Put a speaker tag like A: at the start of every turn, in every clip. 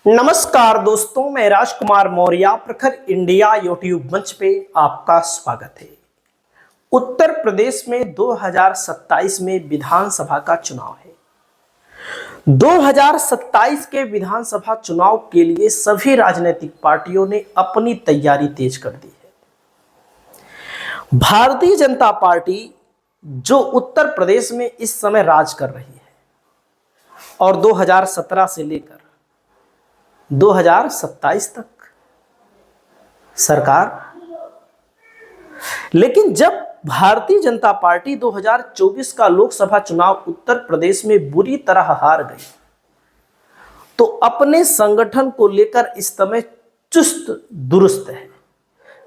A: नमस्कार दोस्तों, मैं राजकुमार मौर्य प्रखर इंडिया यूट्यूब मंच पे आपका स्वागत है। उत्तर प्रदेश में 2027 में विधानसभा का चुनाव है। 2027 के विधानसभा चुनाव के लिए सभी राजनीतिक पार्टियों ने अपनी तैयारी तेज कर दी है। भारतीय जनता पार्टी जो उत्तर प्रदेश में इस समय राज कर रही है और 2017 से लेकर 2027 तक सरकार, लेकिन जब भारतीय जनता पार्टी 2024 का लोकसभा चुनाव उत्तर प्रदेश में बुरी तरह हार गई तो अपने संगठन को लेकर इस समय चुस्त दुरुस्त है,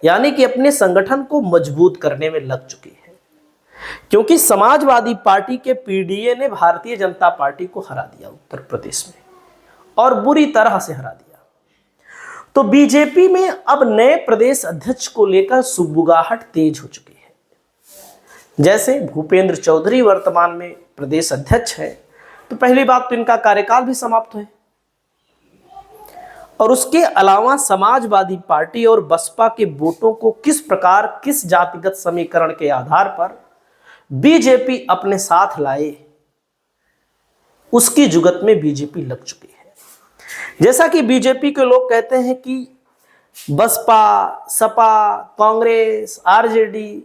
A: यानी कि अपने संगठन को मजबूत करने में लग चुकी है। क्योंकि समाजवादी पार्टी के पीडीए ने भारतीय जनता पार्टी को हरा दिया उत्तर प्रदेश में और बुरी तरह से हरा दिया। तो बीजेपी में अब नए प्रदेश अध्यक्ष को लेकर सुगबुगाहट तेज हो चुकी है। जैसे भूपेंद्र चौधरी वर्तमान में प्रदेश अध्यक्ष है, तो पहली बात तो इनका कार्यकाल भी समाप्त है और उसके अलावा समाजवादी पार्टी और बसपा के वोटों को किस प्रकार किस जातिगत समीकरण के आधार पर बीजेपी अपने साथ लाए, उसकी जुगत में बीजेपी लग चुकी है। जैसा कि बीजेपी के लोग कहते हैं कि बसपा, सपा, कांग्रेस, आरजेडी,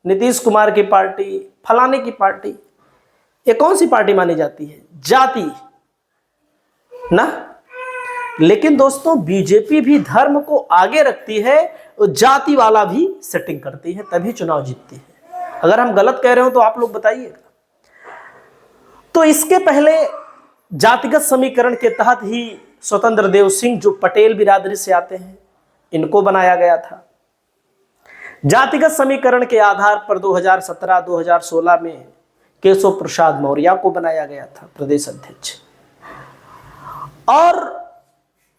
A: नीतीश कुमार की पार्टी, फलाने की पार्टी, ये कौन सी पार्टी मानी जाती है? जाति ना। लेकिन दोस्तों, बीजेपी भी धर्म को आगे रखती है और जाति वाला भी सेटिंग करती है, तभी चुनाव जीतती है। अगर हम गलत कह रहे हो तो आप लोग बताइएगा। तो इसके पहले जातिगत समीकरण के तहत ही स्वतंत्र देव सिंह, जो पटेल बिरादरी से आते हैं, इनको बनाया गया था। जातिगत समीकरण के आधार पर 2017-2016 में केशव प्रसाद मौर्य को बनाया गया था प्रदेश अध्यक्ष। और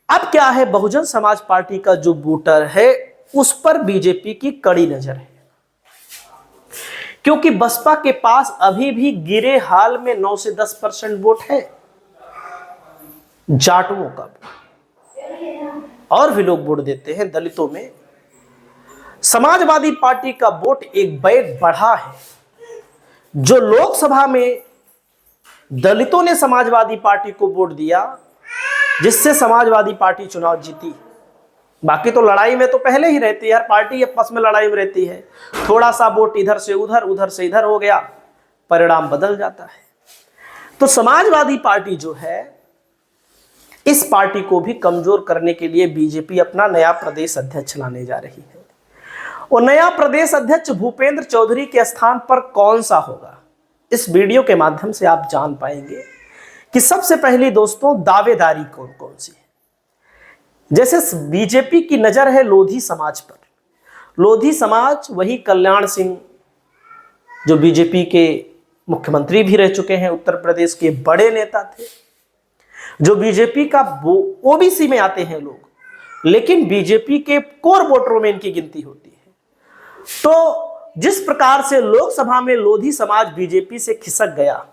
A: अब क्या है, बहुजन समाज पार्टी का जो वोटर है उस पर बीजेपी की कड़ी नजर है, क्योंकि बसपा के पास अभी भी गिरे हाल में 9 से 10% वोट है जाटवों का, और भी लोग वोट देते हैं दलितों में। समाजवादी पार्टी का वोट एक बैग बढ़ा है। जो लोकसभा में दलितों ने समाजवादी पार्टी को वोट दिया, जिससे समाजवादी पार्टी चुनाव जीती। बाकी तो लड़ाई में तो पहले ही रहती है, हर पार्टी आपस में लड़ाई में रहती है। थोड़ा सा वोट इधर से उधर, उधर से इधर हो गया, परिणाम बदल जाता है। तो समाजवादी पार्टी जो है, इस पार्टी को भी कमजोर करने के लिए बीजेपी अपना नया प्रदेश अध्यक्ष लाने जा रही है। और नया प्रदेश अध्यक्ष भूपेंद्र चौधरी के स्थान पर कौन सा होगा, इस वीडियो के माध्यम से आप जान पाएंगे कि सबसे पहली दोस्तों दावेदारी कौन कौन सी है। जैसे बीजेपी की नजर है लोधी समाज पर। लोधी समाज वही कल्याण सिंह, जो बीजेपी के मुख्यमंत्री भी रह चुके हैं, उत्तर प्रदेश के बड़े नेता थे, जो बीजेपी का ओबीसी में आते हैं लोग, लेकिन बीजेपी के कोर वोटरों में इनकी गिनती होती है। तो जिस प्रकार से लोकसभा में लोधी समाज बीजेपी से खिसक गया,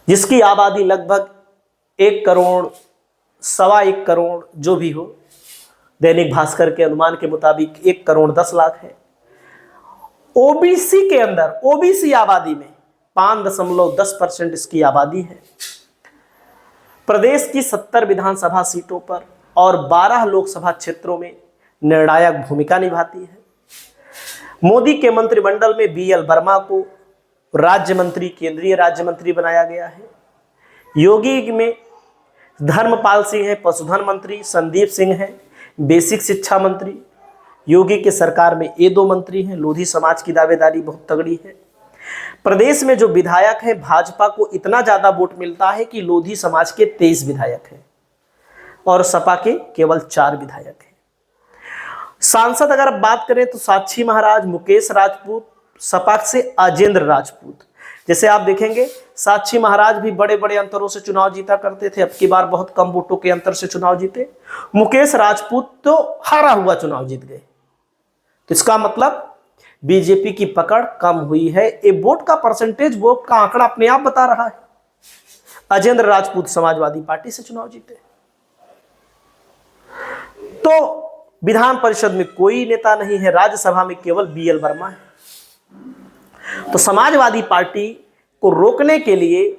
A: जिसकी आबादी लगभग 1 करोड़, 1.25 करोड़ जो भी हो, दैनिक भास्कर के अनुमान के मुताबिक 1 करोड़ 10 लाख है। ओबीसी के अंदर, ओबीसी आबादी में 5.10% इसकी आबादी है। प्रदेश की 70 विधानसभा सीटों पर और 12 लोकसभा क्षेत्रों में निर्णायक भूमिका निभाती है। मोदी के मंत्रिमंडल में बीएल वर्मा को राज्य मंत्री, केंद्रीय राज्य मंत्री बनाया गया है। योगी में धर्मपाल सिंह है पशुधन मंत्री, संदीप सिंह है बेसिक शिक्षा मंत्री। योगी के सरकार में ये 2 मंत्री हैं। लोधी समाज की दावेदारी बहुत तगड़ी है। प्रदेश में जो विधायक है, भाजपा को इतना ज्यादा वोट मिलता है कि लोधी समाज के 23 विधायक हैं और सपा के केवल 4 विधायक हैं। सांसद अगर बात करें तो साक्षी महाराज, मुकेश राजपूत, सपा से अजेंद्र राजपूत। जैसे आप देखेंगे, साक्षी महाराज भी बड़े बड़े अंतरों से चुनाव जीता करते थे, अब की बार बहुत कम वोटों के अंतर से चुनाव जीते। मुकेश राजपूत तो हारा हुआ चुनाव जीत गए। तो इसका मतलब बीजेपी की पकड़ कम हुई है। ये वोट का परसेंटेज, वोट का आंकड़ा अपने आप बता रहा है। अजेंद्र राजपूत समाजवादी पार्टी से चुनाव जीते। तो विधान परिषद में कोई नेता नहीं है, राज्यसभा में केवल बीएल वर्मा है। तो समाजवादी पार्टी को रोकने के लिए,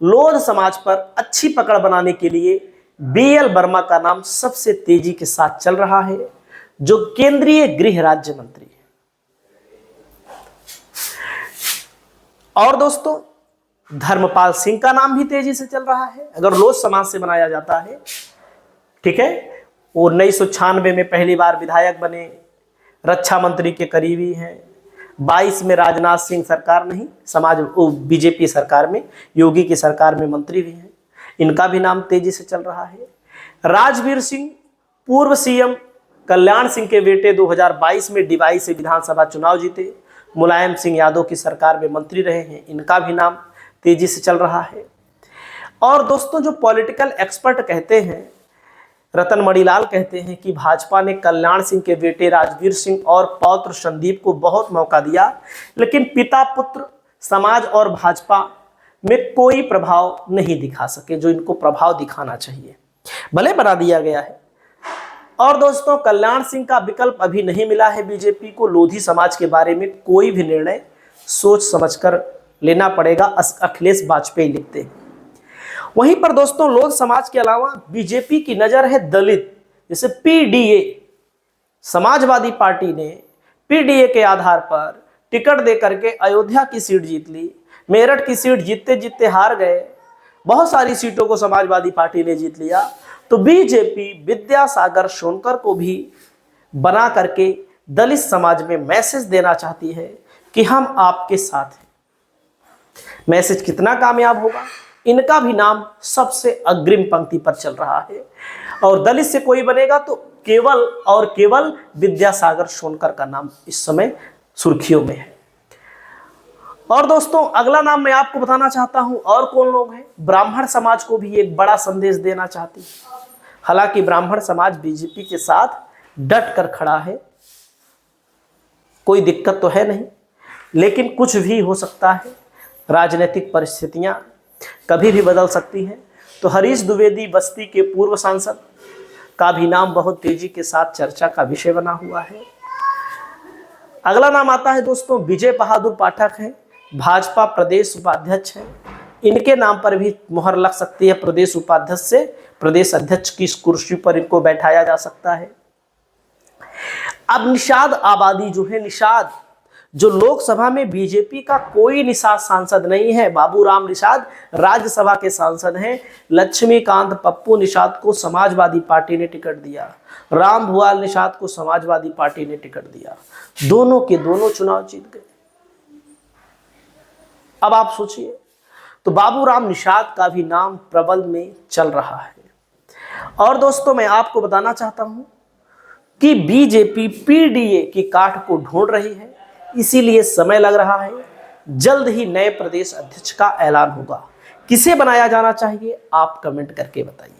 A: लोध समाज पर अच्छी पकड़ बनाने के लिए बीएल वर्मा का नाम सबसे तेजी के साथ चल रहा है, जो केंद्रीय गृह राज्य मंत्री है। और दोस्तों, धर्मपाल सिंह का नाम भी तेजी से चल रहा है, अगर लोध समाज से बनाया जाता है। ठीक है, वो 1996 में पहली बार विधायक बने, रक्षा मंत्री के करीबी हैं। 22 में राजनाथ सिंह सरकार नहीं, बीजेपी सरकार में, योगी की सरकार में मंत्री भी हैं, इनका भी नाम तेजी से चल रहा है। राजवीर सिंह पूर्व सीएम कल्याण सिंह के बेटे 2022 में डिवाई से विधानसभा चुनाव जीते, मुलायम सिंह यादव की सरकार में मंत्री रहे हैं, इनका भी नाम तेजी से चल रहा है। और दोस्तों, जो पॉलिटिकल एक्सपर्ट कहते हैं, रतन मणिलाल कहते हैं कि भाजपा ने कल्याण सिंह के बेटे राजवीर सिंह और पौत्र संदीप को बहुत मौका दिया, लेकिन पिता पुत्र समाज और भाजपा में कोई प्रभाव नहीं दिखा सके, जो इनको प्रभाव दिखाना चाहिए, भले बना दिया गया है। और दोस्तों, कल्याण सिंह का विकल्प अभी नहीं मिला है बीजेपी को। लोधी समाज के बारे में कोई भी निर्णय सोच समझकर लेना पड़ेगा, अखिलेश वाजपेयी लिखते हैं। वहीं पर दोस्तों, लोध समाज के अलावा बीजेपी की नजर है दलित, जैसे पीडीए। समाजवादी पार्टी ने पीडीए के आधार पर टिकट दे करके अयोध्या की सीट जीत ली, मेरठ की सीट जीतते जीतते हार गए, बहुत सारी सीटों को समाजवादी पार्टी ने जीत लिया। तो बीजेपी विद्यासागर सोनकर को भी बना करके दलित समाज में मैसेज देना चाहती है कि हम आपके साथ हैं। मैसेज कितना कामयाब होगा, इनका भी नाम सबसे अग्रिम पंक्ति पर चल रहा है। और दलित से कोई बनेगा तो केवल और केवल विद्यासागर सोनकर का नाम इस समय सुर्खियों में है। और दोस्तों, अगला नाम मैं आपको बताना चाहता हूं, और कौन लोग हैं। ब्राह्मण समाज को भी एक बड़ा संदेश देना चाहती है। हालांकि ब्राह्मण समाज बीजेपी के साथ डट कर खड़ा है, कोई दिक्कत तो है नहीं, लेकिन कुछ भी हो सकता है, राजनीतिक परिस्थितियां कभी भी बदल सकती हैं। तो हरीश द्विवेदी बस्ती के पूर्व सांसद का भी नाम बहुत तेजी के साथ चर्चा का विषय बना हुआ है। अगला नाम आता है दोस्तों, विजय बहादुर पाठक हैं, भाजपा प्रदेश उपाध्यक्ष हैं। इनके नाम पर भी मुहर लग सकती है, प्रदेश उपाध्यक्ष से प्रदेश अध्यक्ष की कुर्सी पर इनको बैठाया जा सकता है। अब निषाद आबादी जो है, निषाद जो लोकसभा में बीजेपी का कोई निषाद सांसद नहीं है, बाबूराम निषाद राज्यसभा के सांसद हैं। लक्ष्मीकांत पप्पू निषाद को समाजवादी पार्टी ने टिकट दिया, राम भुआल निषाद को समाजवादी पार्टी ने टिकट दिया, दोनों के दोनों चुनाव जीत गए। अब आप सोचिए, तो बाबूराम निषाद का भी नाम प्रबल में चल रहा है। और दोस्तों, मैं आपको बताना चाहता हूं कि बीजेपी पीडीए की काठ को ढूंढ रही है, इसीलिए समय लग रहा है। जल्द ही नए प्रदेश अध्यक्ष का ऐलान होगा। किसे बनाया जाना चाहिए, आप कमेंट करके बताइए।